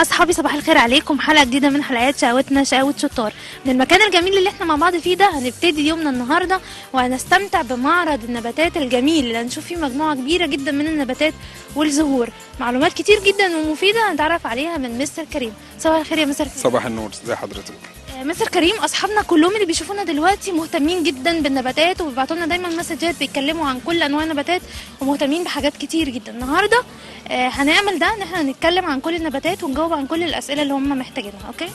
أصحابي صباح الخير عليكم، حلقة جديدة من حلقات شقاوتنا شقاوة شطار. من المكان الجميل اللي احنا مع بعض فيه ده هنبتدي يومنا النهاردة وهنستمتع بمعرض النباتات الجميل اللي هنشوف فيه مجموعة كبيرة جدا من النباتات والزهور. معلومات كتير جدا ومفيدة هنتعرف عليها من مستر كريم. صباح الخير يا مستر كريم. صباح النور، ازي حضرتك؟ مستر كريم، اصحابنا كلهم اللي بيشوفونا دلوقتي مهتمين جدا بالنباتات وبيبعتوا لنا دايما مسجات بيتكلموا عن كل انواع النباتات ومهتمين بحاجات كتير جدا. النهارده هنعمل ده ان احنا هنتكلم عن كل النباتات ونجاوب عن كل الاسئله اللي هم محتاجينها. اوكي،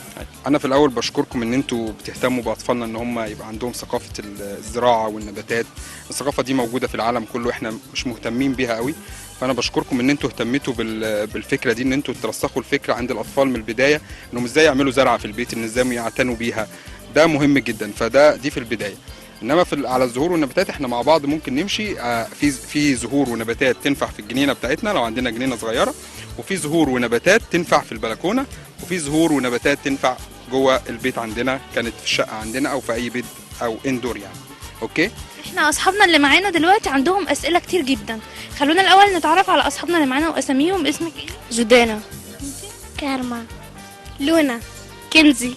انا في الاول بشكركم ان انتوا بتهتموا باطفالنا ان هم يبقى عندهم ثقافه الزراعه والنباتات. الثقافه دي موجوده في العالم كله، احنا مش مهتمين بيها قوي، فانا بشكركم ان انتوا اهتميتوا بالفكره دي، ان انتوا ترسخوا الفكره عند الاطفال من البدايه انهم ازاي يعملوا زرعه في البيت، ان ازاي يعتنوا بيها. ده مهم جدا، دي في البدايه. انما على الزهور والنباتات احنا مع بعض ممكن نمشي في زهور ونباتات تنفع في الجنينه بتاعتنا لو عندنا جنينه صغيره، وفي زهور ونباتات تنفع في البلكونه، وفي زهور ونباتات تنفع جوه البيت عندنا، كانت في الشقه عندنا او في اي بيت او اندور يعني. اوكي، احنا اصحابنا اللي معانا دلوقتي عندهم اسئله كتير جدا. خلونا الاول نتعرف على اصحابنا اللي معانا واساميهم. اسمك ايه؟ جودانا، كارما، لونا، كنزي.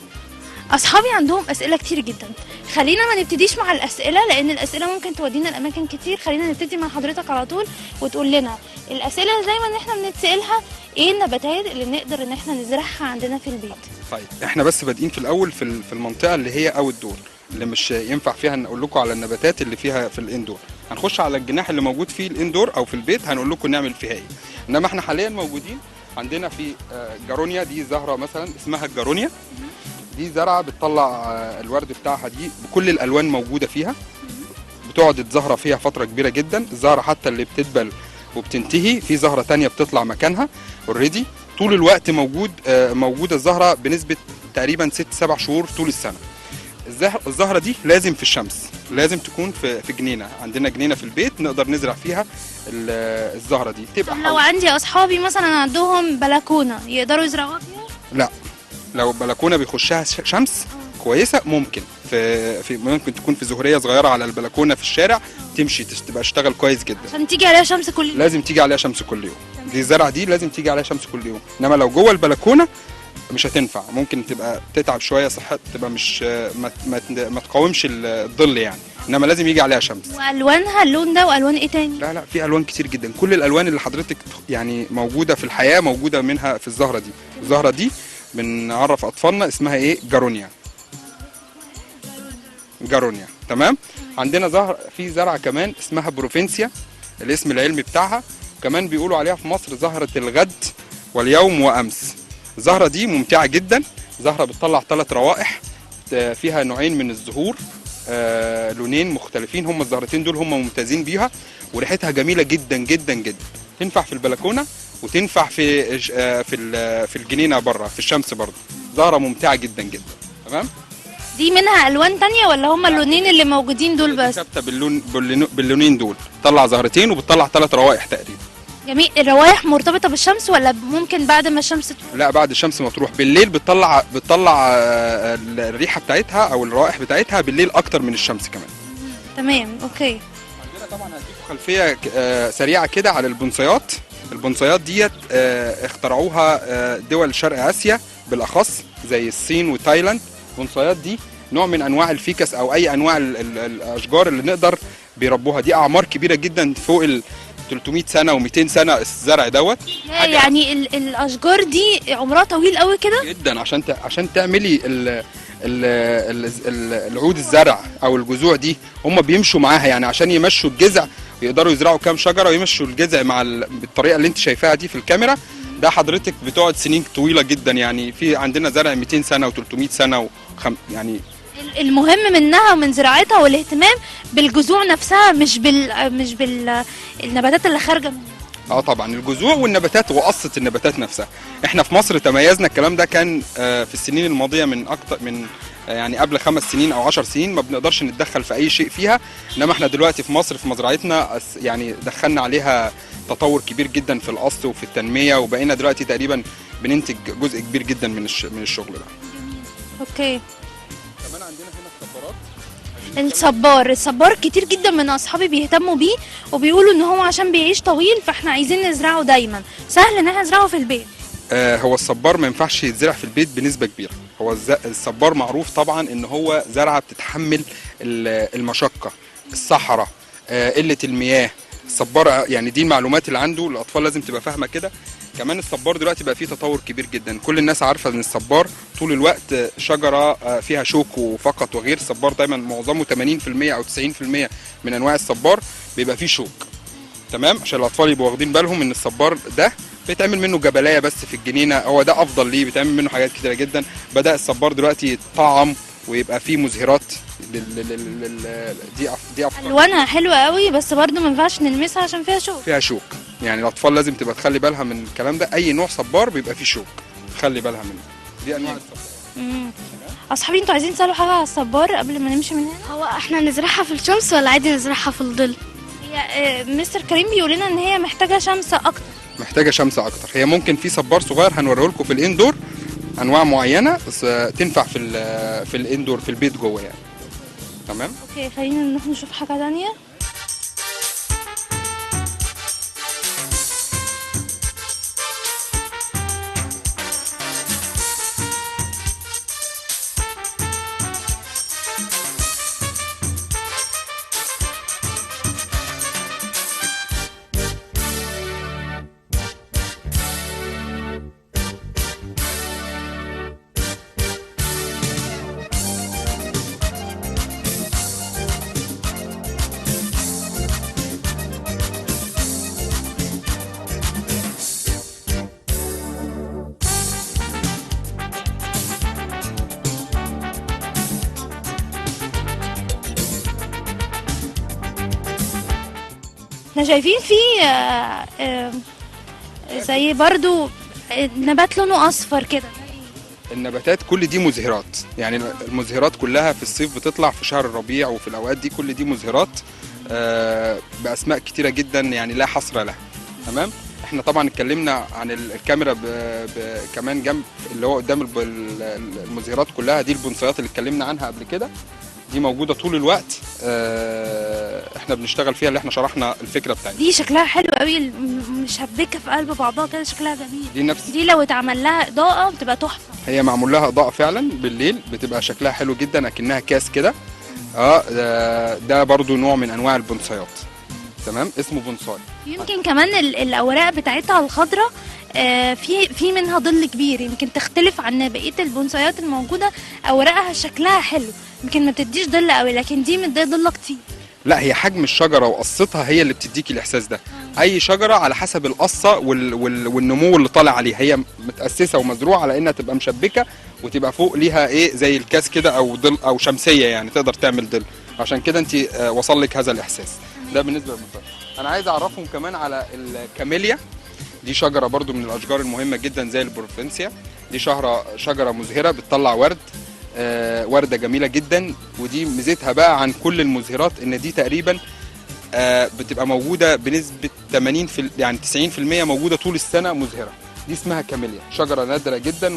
اصحابي عندهم اسئله كتير جدا. خلينا ما نبتديش مع الاسئله لان الاسئله ممكن تودينا لاماكن كتير. خلينا نبتدي مع حضرتك على طول وتقول لنا الاسئله اللي دايما احنا بنتسالها، ايه النباتات اللي نقدر ان احنا نزرعها عندنا في البيت. طيب احنا بس بادئين في الاول في المنطقه اللي هي او الدور اللي مش ينفع فيها نقول لكم على النباتات اللي فيها في الاندور. هنخش على الجناح اللي موجود فيه الاندور او في البيت هنقول لكم نعمل فيها ايه. انما احنا حاليا موجودين عندنا في جارونيا. دي زهره مثلا اسمها الجارونيا، دي زرعه بتطلع الورد بتاعها دي بكل الالوان موجوده فيها، بتقعد الزهره فيها فتره كبيره جدا. الزهره حتى اللي بتدبل وبتنتهي في زهره تانية بتطلع مكانها اوريدي طول الوقت موجوده الزهره بنسبه تقريبا 6-7 شهور طول السنه. الزهره دي لازم في الشمس، لازم تكون في جنينه. عندنا جنينه في البيت نقدر نزرع فيها الزهره دي تبقى لو عندي اصحابي مثلا عندهم بلكونه يقدروا يزرعوها فيها؟ لا، لو بلكونه بيخشها شمس كويسه ممكن تكون في زهريه صغيره على البلكونه في الشارع تمشي تبقى تشتغل كويس جدا. عشان تيجي عليها شمس كل يوم؟ لازم تيجي عليها شمس كل يوم. دي الزرعه دي لازم تيجي عليها شمس كل يوم. انما لو جوه البلكونه مش هتنفع، ممكن تبقى تتعب شويه، صحتها تبقى مش ما تقاومش الظل يعني. انما لازم يجي عليها شمس. والوانها اللون ده والوان ايه تاني؟ لا، في الوان كتير جدا. كل الالوان اللي حضرتك يعني موجوده في الحياه موجوده منها في الزهره دي. الزهره دي بنعرف اطفالنا اسمها ايه؟ جارونيا. جارونيا، تمام. عندنا في زرعه كمان اسمها بروفينسيا، الاسم العلمي بتاعها، وكمان بيقولوا عليها في مصر زهره الغد واليوم وامس. الزهره دي ممتعه جدا، زهره بتطلع 3 روائح، فيها نوعين من الزهور، لونين مختلفين، هم الزهرتين دول هم ممتازين بيها، وريحتها جميله جدا جدا جدا. تنفع في البلكونه وتنفع في الجنينه بره في الشمس برضه. زهره ممتعه جدا جدا، تمام. دي منها الوان تانية ولا هم اللونين اللي موجودين دول بس؟ ثابته باللونين دول، بتطلع زهرتين وبتطلع 3 روائح تقريبا. جميل. الروايح مرتبطه بالشمس ولا ممكن بعد ما الشمس تروح؟ لا، بعد الشمس ما تروح. بالليل بتطلع الريحه بتاعتها او الروائح بتاعتها بالليل اكتر من الشمس كمان. تمام، اوكي. عندنا طبعا هديكم خلفيه سريعه كده على البونصيات. البونصيات ديت اخترعوها دول شرق اسيا بالاخص زي الصين وتايلاند. البونصيات دي نوع من انواع الفيكس او اي انواع الاشجار اللي نقدر بيربوها. دي اعمار كبيره جدا، فوق 300 سنه و200 سنه الزرع دوت. يعني الاشجار دي عمرها طويل قوي كده جدا، عشان تعملي العود الزرع او الجذوع دي هم بيمشوا معاها يعني، عشان يمشوا الجذع ويقدروا يزرعوا كام شجره ويمشوا الجذع بالطريقه اللي انت شايفاها دي في الكاميرا. ده حضرتك بتقعد سنين طويله جدا يعني. في عندنا زرع 200 سنه و300 سنه يعني. المهم منها ومن زراعتها والاهتمام بالجذوع نفسها، مش النباتات اللي خارجه منها. طبعا الجذوع والنباتات وقصه النباتات نفسها. احنا في مصر تميزنا، الكلام ده كان في السنين الماضيه من اكتر من يعني قبل 5 سنين او 10 سنين ما بنقدرش نتدخل في اي شيء فيها. انما احنا دلوقتي في مصر في مزرعتنا يعني دخلنا عليها تطور كبير جدا في القص وفي التنميه، وبقينا دلوقتي تقريبا بننتج جزء كبير جدا من الشغل ده. اوكي. كمان عندنا هنا الصبار كتير جدا من اصحابي بيهتموا بيه وبيقولوا ان هو عشان بيعيش طويل فاحنا عايزين نزرعه دايما. سهل ان احنا نزرعه في البيت؟ هو الصبار ما ينفعش يتزرع في البيت بنسبه كبيره. هو الصبار معروف طبعا ان هو زرعه بتتحمل المشقه، الصحراء، قله المياه. الصبار يعني دي المعلومات اللي عنده، الاطفال لازم تبقى فاهمه كده. كمان الصبار دلوقتي بقى فيه تطور كبير جدا، كل الناس عارفه ان الصبار طول الوقت شجره فيها شوك فقط وغير. الصبار دايما معظمه 80% او 90% من انواع الصبار بيبقى فيه شوك. تمام، عشان الاطفال يبقوا واخدين بالهم ان الصبار ده بيتعمل منه جبلايه بس في الجنينه، هو ده افضل ليه، بيتعمل منه حاجات كتيره جدا. بدا الصبار دلوقتي يتطعم ويبقى فيه مزهرات دي افكار. الوانها حلوه قوي، بس برضو ما ينفعش نلمسها عشان فيها شوك. فيها شوك، يعني الاطفال لازم تبقى تخلي بالها من الكلام ده. اي نوع صبار بيبقى فيه شوك، خلي بالها منه. دي انواع الصبار. اصحابي انتوا عايزين تسالوا حاجه على الصبار قبل ما نمشي من هنا؟ هو احنا نزرعها في الشمس ولا عادي نزرعها في الظل؟ هي مستر كريم بيقول لنا ان هي محتاجه شمس اكتر. محتاجه شمس اكتر. هي ممكن في صبار صغير هنوريه لكم في الاندور، انواع معينه بس تنفع في الاندور في البيت جوه يعني. تمام. اوكي، خلينا نروح نشوف حاجه تانية. احنا شايفين في زي برضو نبات لونه اصفر كده. النباتات كل دي مزهرات، يعني المزهرات كلها في الصيف بتطلع في شهر الربيع وفي الاوقات دي، كل دي مزهرات باسماء كتيره جدا يعني لا حصر لها. تمام. احنا طبعا اتكلمنا عن الكاميرا كمان جنب اللي هو قدام المزهرات كلها، دي البونصيات اللي اتكلمنا عنها قبل كده، دي موجوده طول الوقت. احنا بنشتغل فيها، اللي احنا شرحنا الفكره بتاعتها. دي شكلها حلو قوي، مشبكه في قلب بعضها كده، شكلها جميل. دي دي لو اتعمل لها اضاءه بتبقى تحفه. هي معمول لها اضاءه فعلا بالليل، بتبقى شكلها حلو جدا اكنها كاس كده. ده برضو نوع من انواع البونصايات. تمام، اسمه بونصاي. يمكن كمان الاوراق بتاعتها الخضراء في منها ظل كبير، يمكن تختلف عن بقيه البونصايات الموجوده. اوراقها شكلها حلو، يمكن ما بتديش ظل قوي، لكن دي مديه ظل كتير. لا، هي حجم الشجره وقصتها هي اللي بتديكي الاحساس ده. اي شجره على حسب القصه والنمو اللي طالع عليها، هي متاسسه ومزروعه على انها تبقى مشبكه وتبقى فوق ليها ايه زي الكاس كده او ظل او شمسيه، يعني تقدر تعمل ظل. عشان كده انت وصل لك هذا الاحساس. ده بالنسبه للبونصاي. انا عايز اعرفهم كمان على الكاميليا. دي شجره برضو من الاشجار المهمه جدا زي البروفنسيا. دي شجره مزهره بتطلع ورد، ورده جميله جدا. ودي ميزتها بقى عن كل المزهرات ان دي تقريبا بتبقى موجوده بنسبه 80 يعني 90% موجوده طول السنه مزهره. دي اسمها كاميليا، شجره نادره جدا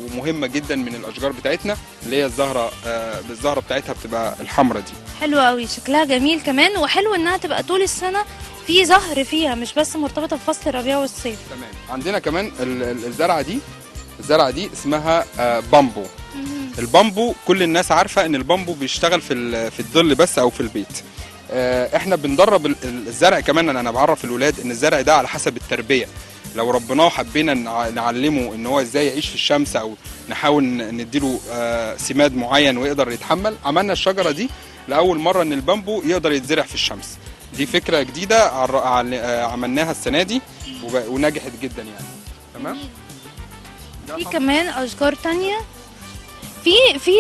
ومهمه جدا من الاشجار بتاعتنا، اللي هي الزهره بتاعتها بتبقى الحمراء دي. حلوه قوي، شكلها جميل كمان، وحلو انها تبقى طول السنه في زهر فيها، مش بس مرتبطه بفصل الربيع والصيف. تمام. عندنا كمان الزرعه دي اسمها بامبو. البامبو كل الناس عارفه ان البامبو بيشتغل في الظل بس او في البيت. احنا بندرب الزرع كمان. انا بعرف الولاد ان الزرع ده على حسب التربيه. لو ربناه وحبينا نعلمه ان هو ازاي يعيش في الشمس او نحاول نديله سماد معين ويقدر يتحمل. عملنا الشجره دي لاول مره ان البامبو يقدر يتزرع في الشمس. دي فكره جديده عملناها السنه دي ونجحت جدا يعني. تمام. في كمان اشجار تانية، في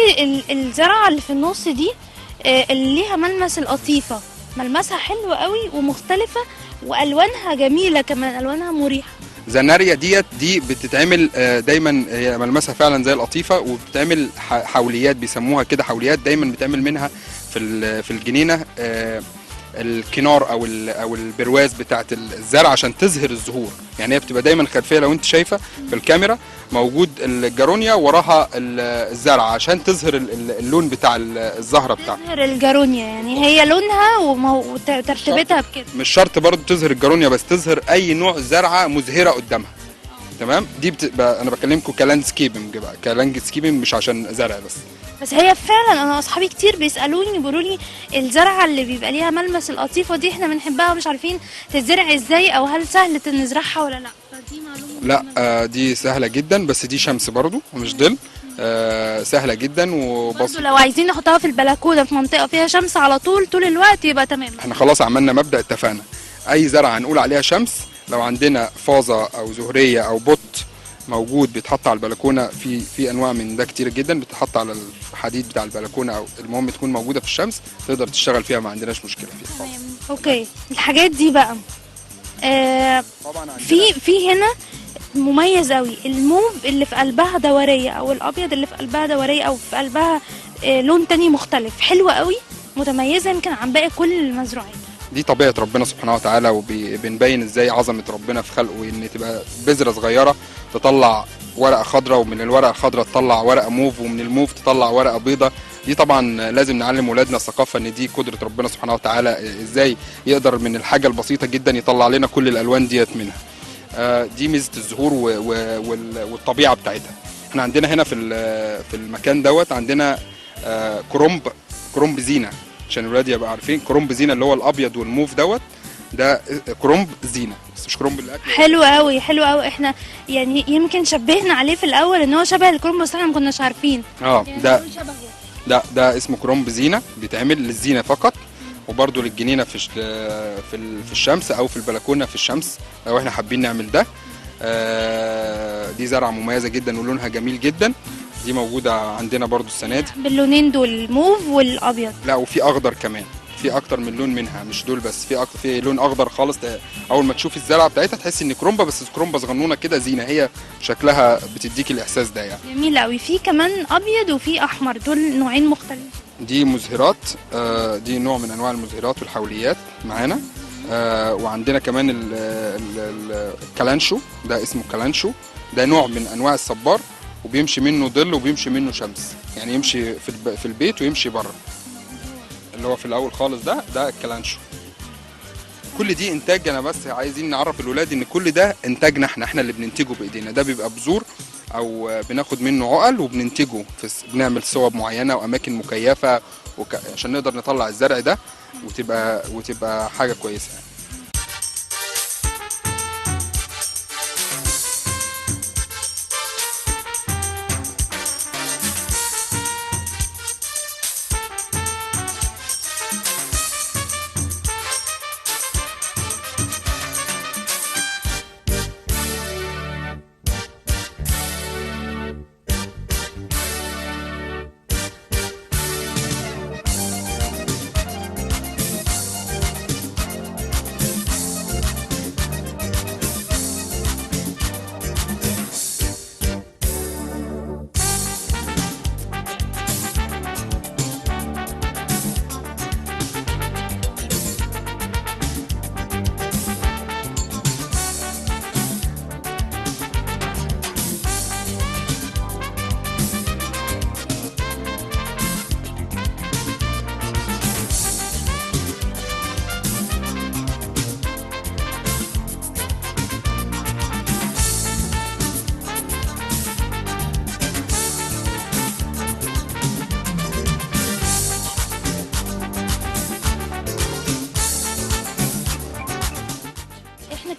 الزرعه اللي في النص دي اللي ليها ملمس القطيفه، ملمسها حلو قوي ومختلفه، والوانها جميله كمان، الوانها مريحه. زناريا دي بتتعمل دايما، هي ملمسها فعلا زي القطيفه، وبتتعمل حوليات بيسموها كده، حوليات دايما بتعمل منها في الجنينه الكنار او البرواز بتاعت الزرع عشان تظهر الزهور. يعني هي بتبقى دايما خلفيه، لو انت شايفه في الكاميرا موجود الجارونيا وراها الزرع عشان تظهر اللون بتاع الزهره بتاعها. تظهر الجارونيا، يعني هي لونها وترتيبتها بكده. مش شرط برضو تظهر الجارونيا بس، تظهر اي نوع زرعه مزهره قدامها. تمام. دي بتبقى انا بكلمكم كلاندسكيبنج بقى، كلاندسكيبنج مش عشان زرع بس. بس هي فعلا انا اصحابي كتير بيسالوني بيقولوا لي الزرعه اللي بيبقى ليها ملمس القطيفه دي احنا بنحبها ومش عارفين تتزرع ازاي او هل سهل نزرعها ولا لا، فدي معلومه لا مهمة. دي سهله جدا، بس دي شمس برضو مش ظل. سهله جدا برضه وبسيطه. لو عايزين نحطها في البلكونه في منطقه فيها شمس على طول الوقت يبقى تمام. احنا خلاص عملنا مبدأ، اتفقنا اي زرعه هنقول عليها شمس، لو عندنا فازه او زهريه او بوت موجود بيتحط على البلكونه، في انواع من ده كتير جدا بتتحط على الحديد بتاع البلكونه، او المهم تكون موجوده في الشمس تقدر تشتغل فيها، ما عندناش مشكله فيها خالص. اوكي الحاجات دي بقى طبعا عندنا في هنا مميز قوي الموف اللي في قلبها دوريه او الابيض اللي في قلبها دوريه او في قلبها لون تاني مختلف، حلوه قوي متميزه يمكن عن باقي كل المزروعات. دي طبيعه ربنا سبحانه وتعالى، وبنبين ازاي عظمه ربنا في خلقه، ان تبقى بذره صغيره تطلع ورقه خضراء، ومن الورقه الخضراء تطلع ورقه موف، ومن الموف تطلع ورقه بيضاء. دي طبعا لازم نعلم ولادنا الثقافه ان دي قدره ربنا سبحانه وتعالى، ازاي يقدر من الحاجه البسيطه جدا يطلع لنا كل الالوان ديت منها. دي ميزه الزهور والطبيعه بتاعتها. احنا عندنا هنا في المكان دوت عندنا كرنب زينه، عشان الولاد يبقى عارفين كرنب زينه اللي هو الابيض والموف دوت، ده كرنب زينه بس مش كرنب الاكل. حلو قوي حلو قوي، احنا يعني يمكن شبهنا عليه في الاول ان هو شبه الكرنب بس احنا ما كناش عارفين. يعني ده شبهه. ده اسمه كرنب زينه، بيتعمل للزينه فقط، وبرده للجنينه في الشمس او في البلكونه في الشمس لو احنا حابين نعمل ده. دي زرعه مميزه جدا ولونها جميل جدا، دي موجوده عندنا برده السنه دي باللونين دول الموف والابيض. لا وفي اخضر كمان، في اكتر من لون منها مش دول بس، في لون اخضر خالص. اول ما تشوف الزرعه بتاعتها تحس ان كرومبه، بس كرومبه صغنونه كده زينه، هي شكلها بتديك الاحساس ده يعني. جميل قوي. في كمان ابيض وفي احمر، دول نوعين مختلفين. دي مزهرات، دي نوع من انواع المزهرات والحوليات معانا. وعندنا كمان الكلانشو، ده اسمه كلانشو، ده نوع من انواع الصبار، وبيمشي منه ظل وبيمشي منه شمس، يعني يمشي في البيت ويمشي بره. اللي هو في الاول خالص ده الكلانشو. كل دي انتاج، انا بس عايزين نعرف الولاد ان كل ده انتاجنا احنا اللي بننتجه بايدينا. ده بيبقى بذور او بناخد منه عقل وبننتجه، بنعمل صوب معينه واماكن مكيفه عشان نقدر نطلع الزرع ده وتبقى حاجه كويسه يعني.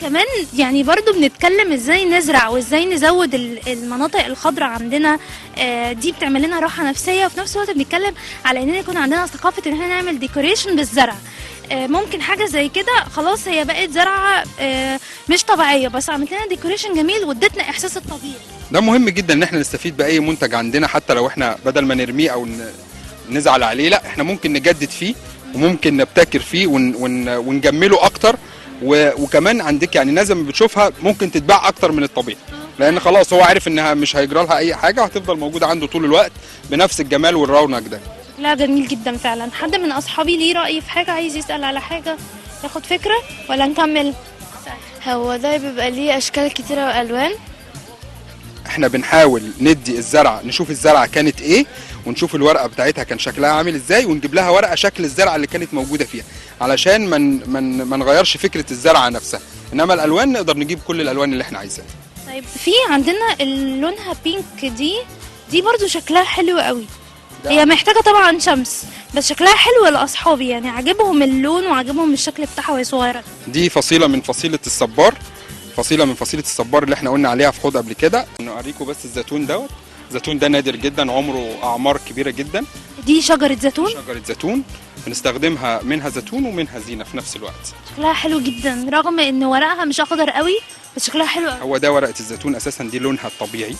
كمان يعني برضو بنتكلم ازاي نزرع وازاي نزود المناطق الخضراء عندنا. دي بتعمل لنا راحه نفسيه، وفي نفس الوقت بنتكلم على اننا يكون عندنا ثقافه ان احنا نعمل ديكوريشن بالزرع. ممكن حاجه زي كده خلاص هي بقت زرعه مش طبيعيه، بس عملت لنا ديكوريشن جميل وادتنا احساس الطبيعي. ده مهم جدا ان احنا نستفيد باي منتج عندنا، حتى لو احنا بدل ما نرميه او نزعل عليه، لا احنا ممكن نجدد فيه وممكن نبتكر فيه ونجمله اكتر. وكمان عندك يعني الناس لما بتشوفها ممكن تتباع اكتر من الطبيعي، لان خلاص هو عارف انها مش هيجرى لها اي حاجه وهتفضل موجوده عنده طول الوقت بنفس الجمال والرونق ده. لا جميل جدا فعلا. حد من اصحابي ليه راي في حاجه، عايز يسال على حاجه ياخد فكره ولا نكمل؟ هو ده بيبقى ليه اشكال كتيره والوان. احنا بنحاول ندي الزرعه، نشوف الزرعه كانت ايه ونشوف الورقه بتاعتها كان شكلها عامل ازاي، ونجيب لها ورقه شكل الزرعه اللي كانت موجوده فيها، علشان ما نغيرش فكره الزرعه نفسها. انما الالوان نقدر نجيب كل الالوان اللي احنا عايزينها. طيب في عندنا اللي لونها بينك دي برضو شكلها حلو قوي. هي محتاجة طبعا شمس، بس شكلها حلو لأصحابي، يعني عاجبهم اللون وعاجبهم الشكل بتاعها وهي صغيرة. دي فصيله من فصيله الصبار، فصيله من فصيله الصبار اللي احنا قلنا عليها في حوض قبل كده. نوريكم بس الزيتون دوت. الزيتون ده نادر جدا، عمره اعمار كبيره جدا. دي شجرة زيتون. شجره زيتون بنستخدمها، منها زيتون ومنها زينه في نفس الوقت. شكلها حلو جدا رغم ان ورقها مش اخضر قوي، بس شكلها حلو قوي. هو ده ورقه الزيتون اساسا، دي لونها الطبيعي،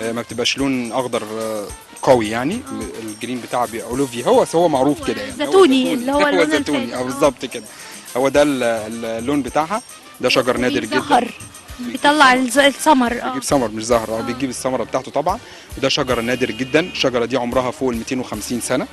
ما بتبقاش لون اخضر قوي يعني. الجرين بتاعها بيبقى اولوفي، هو معروف كده يعني. زيتوني اللي هو اللون زيتوني الفاتح. بالظبط كده. هو ده اللون بتاعها. ده شجر نادر جدا. زهر بيطلع الثمر. بيجيب ثمر مش زهر، بيجيب الثمره بتاعته طبعا. وده شجره نادر جدا. الشجره دي عمرها فوق ال 250 سنه.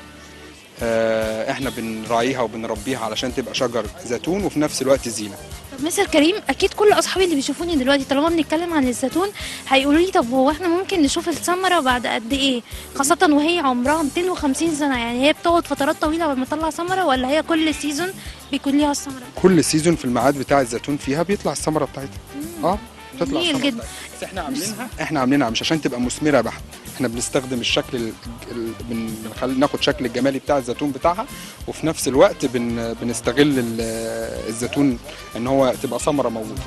احنا بنراعيها وبنربيها علشان تبقى شجر زيتون وفي نفس الوقت زينه. طب مستر كريم، اكيد كل اصحابي اللي بيشوفوني دلوقتي طالما بنتكلم عن الزيتون هيقولوا لي طب هو احنا ممكن نشوف الثمره بعد قد ايه، خاصه وهي عمرها 250 سنه؟ يعني هي بتقعد فترات طويله قبل ما تطلع ثمره، ولا هي كل سيزون بيكون ليها الثمره؟ كل سيزون في الميعاد بتاع الزيتون فيها بيطلع الثمره بتاعتها. بتطلع جميل الثمره جدا. بتاعتها. بس احنا عاملينها مش عشان تبقى مثمره بحت. احنا بنستخدم الشكل ناخد شكل الجمالي بتاع الزيتون بتاعها، وفي نفس الوقت بنستغل الزيتون ان هو تبقى ثمره موجوده.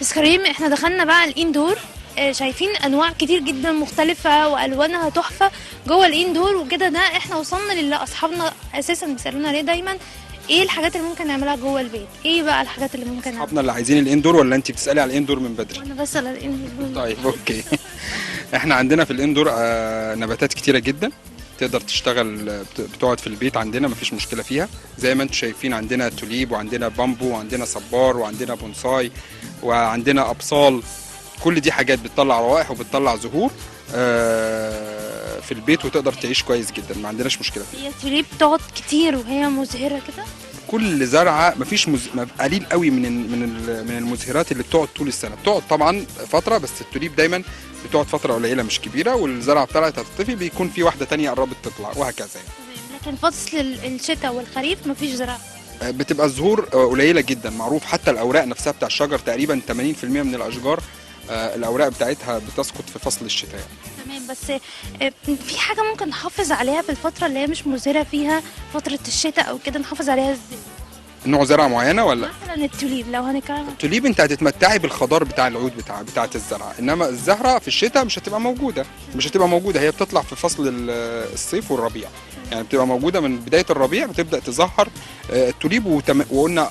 بس كريم، احنا دخلنا بقى الاندور، شايفين انواع كتير جدا مختلفه والوانها تحفه جوه الاندور وكده. ده احنا وصلنا للي اصحابنا اساسا بيسالونا عليه دايما، ايه الحاجات اللي ممكن نعملها جوه البيت؟ ايه بقى الحاجات اللي ممكن نعملها؟ اصحابنا اللي عايزين الاندور ولا انت بتسالي على الاندور من بدري؟ انا بسال على الاندور. طيب اوكي. احنا عندنا في الاندور نباتات كتيره جدا تقدر تشتغل، بتقعد في البيت عندنا مفيش مشكله فيها. زي ما انتم شايفين عندنا توليب وعندنا بامبو وعندنا صبار وعندنا بونساي وعندنا ابصال. كل دي حاجات بتطلع روائح وبتطلع زهور في البيت وتقدر تعيش كويس جدا، ما عندناش مشكله فيها. هي التوليب بتقعد كتير وهي مزهره كده؟ كل زرعه مفيش قليل قوي من المزهرات اللي بتقعد طول السنه. بتقعد طبعا فتره، بس التوليب دايما بتقعد فتره قليله مش كبيره، والزرعه بتاعتها هتطفي بيكون في واحده تانية قربت تطلع وهكذا يعني. لكن فصل الشتاء والخريف مفيش زراعه؟ بتبقى الزهور قليله جدا. معروف حتى الاوراق نفسها بتاع الشجر تقريبا 80% من الاشجار الاوراق بتاعتها بتسقط في فصل الشتاء. تمام، بس في حاجه ممكن نحافظ عليها في الفتره اللي هي مش مزهره فيها، فتره الشتاء او كده، نحافظ عليها ازاي؟ نوع زرعه معينه ولا؟ مثلا التوليب لو هنتكلم. التوليب انت هتتمتعي بالخضار بتاع العود بتاعه الزرعه، انما الزهره في الشتاء مش هتبقى موجوده. هي بتطلع في فصل الصيف والربيع، يعني بتبقى موجوده من بدايه الربيع بتبدا تظهر التوليب وقلنا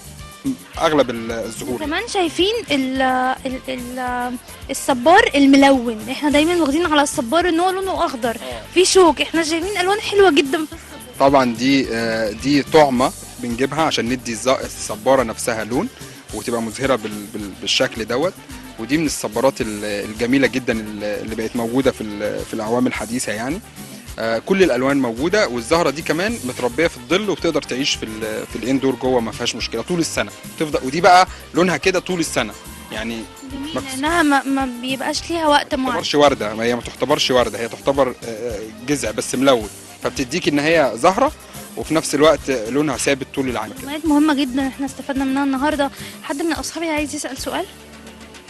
اغلب الزهور. كمان شايفين الصبار الملون، احنا دايما واخدين على الصبار ان هو لونه اخضر في شوك، احنا شايفين الوان حلوه جدا في الصبار. طبعا دي طعمه بنجيبها عشان ندي الصباره نفسها لون وتبقى مزهره بالشكل دوت. ودي من الصبارات الجميله جدا اللي بقت موجوده في الاعوام الحديثه يعني. كل الالوان موجوده، والزهره دي كمان متربيه في الظل وبتقدر تعيش في الاندور جوه ما فيهاش مشكله طول السنه تفضل. ودي بقى لونها كده طول السنه يعني. جميل، لانها ما بيبقاش ليها وقت معين. ما تعتبرش ورده، هي ما تعتبرش ورده، هي تعتبر جذع بس ملون، فبتديك ان هي زهره وفي نفس الوقت لونها ثابت طول العام. معلومات مهمه جدا احنا استفدنا منها النهارده. حد من اصحابي عايز يسال سؤال؟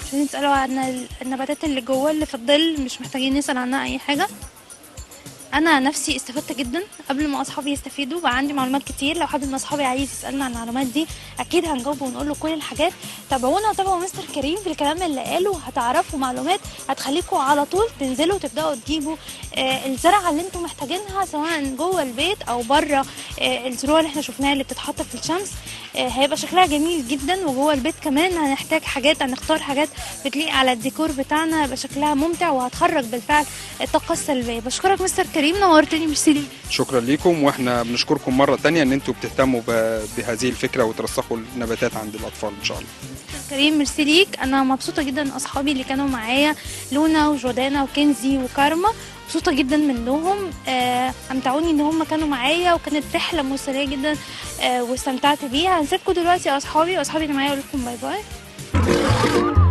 عشان نساله عن النباتات اللي جوه اللي في الظل، مش محتاجين نسال عنها اي حاجه. انا نفسي استفدت جدا قبل ما اصحابي يستفيدوا، بقى عندي معلومات كتير. لو حد من اصحابي عايز يسالنا عن المعلومات دي اكيد هنجاوبه ونقول له كل الحاجات. تابعونا وتابعوا مستر كريم في الكلام اللي قاله، هتعرفوا معلومات هتخليكم على طول تنزلوا تبداوا تجيبوا الزرعه اللي انتم محتاجينها سواء جوه البيت او بره. الزروع اللي احنا شفناها اللي بتتحط في الشمس هيبقى شكلها جميل جدا. وجوه البيت كمان هنحتاج حاجات، هنختار حاجات بتليق على الديكور بتاعنا، هيبقى شكلها ممتع وهتخرج بالفعل الطاقة السلبية. بشكرك مستر كريم، نورتني. ميرسي ليك. شكرا ليكم، واحنا بنشكركم مره تانية ان انتوا بتهتموا بهذه الفكره وترسخوا النباتات عند الاطفال ان شاء الله. كريم ميرسي ليك. انا مبسوطه جدا اصحابي اللي كانوا معايا، لونا وجودانا وكنزي وكارما، مبسوطه جدا منهم. امتعوني ان هم كانوا معايا، وكانت رحله مثريه جدا واستمتعت بيها. هنسيبكم دلوقتي يا اصحابي، واصحابي اللي معايا اقول لكم باي باي.